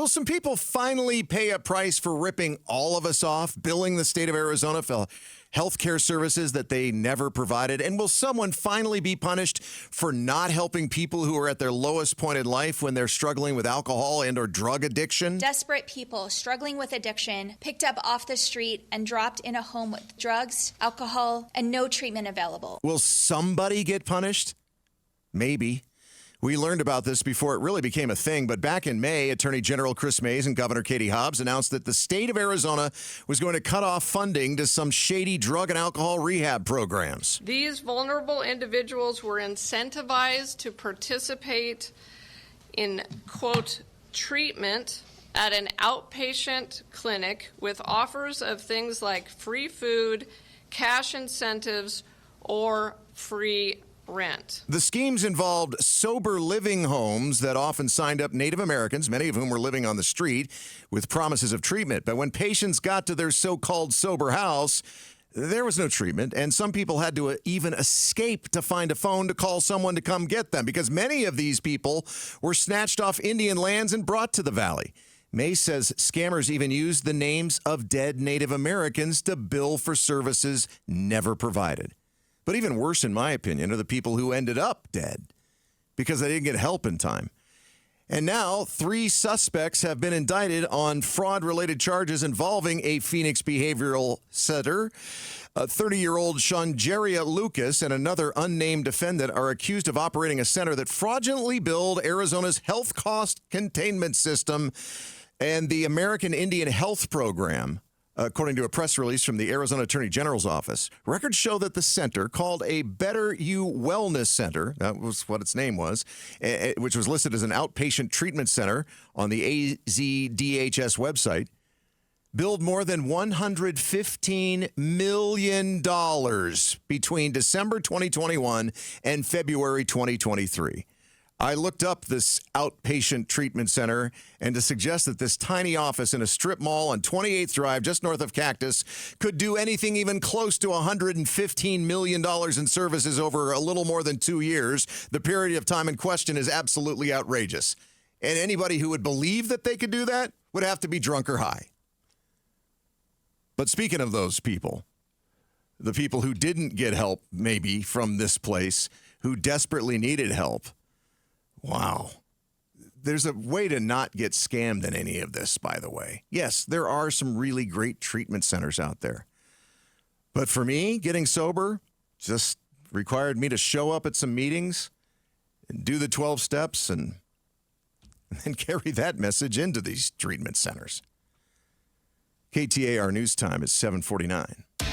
Will some people finally pay a price for ripping all of us off, billing the state of Arizona for health care services that they never provided? And will someone finally be punished for not helping people who are at their lowest point in life when they're struggling with alcohol and or drug addiction? Desperate people struggling with addiction, picked up off the street and dropped in a home with drugs, alcohol, and no treatment available. Will somebody get punished? Maybe. We learned about this before it really became a thing, but back in May, Attorney General Chris Mays and Governor Katie Hobbs announced that the state of Arizona was going to cut off funding to some shady drug and alcohol rehab programs. These vulnerable individuals were incentivized to participate in, quote, treatment at an outpatient clinic with offers of things like free food, cash incentives, or free rent. The schemes involved sober living homes that often signed up Native Americans, many of whom were living on the street, with promises of treatment. But when patients got to their so-called sober house, there was no treatment, and some people had to even escape to find a phone to call someone to come get them, because many of these people were snatched off Indian lands and brought to the valley. May says scammers even used the names of dead Native Americans to bill for services never provided. But even worse, in my opinion, are the people who ended up dead because they didn't get help in time. And now 3 suspects have been indicted on fraud-related charges involving a Phoenix behavioral center. 30-year-old Shonjeria Lucas and another unnamed defendant are accused of operating a center that fraudulently billed Arizona's health cost containment system and the American Indian Health Program. According to a press release from the Arizona Attorney General's office, records show that the center, called a Better You Wellness Center, that was what its name was, which was listed as an outpatient treatment center on the AZDHS website, billed more than $115 million between December 2021 and February 2023. I looked up this outpatient treatment center, and to suggest that this tiny office in a strip mall on 28th Drive, just north of Cactus, could do anything even close to $115 million in services over a little more than 2 years, the period of time in question, is absolutely outrageous. And anybody who would believe that they could do that would have to be drunk or high. But speaking of those people, the people who didn't get help, maybe, from this place, who desperately needed help, wow. There's a way to not get scammed in any of this, by the way. Yes, there are some really great treatment centers out there. But for me, getting sober just required me to show up at some meetings and do the 12 steps and then carry that message into these treatment centers. KTAR News Time is 7:49.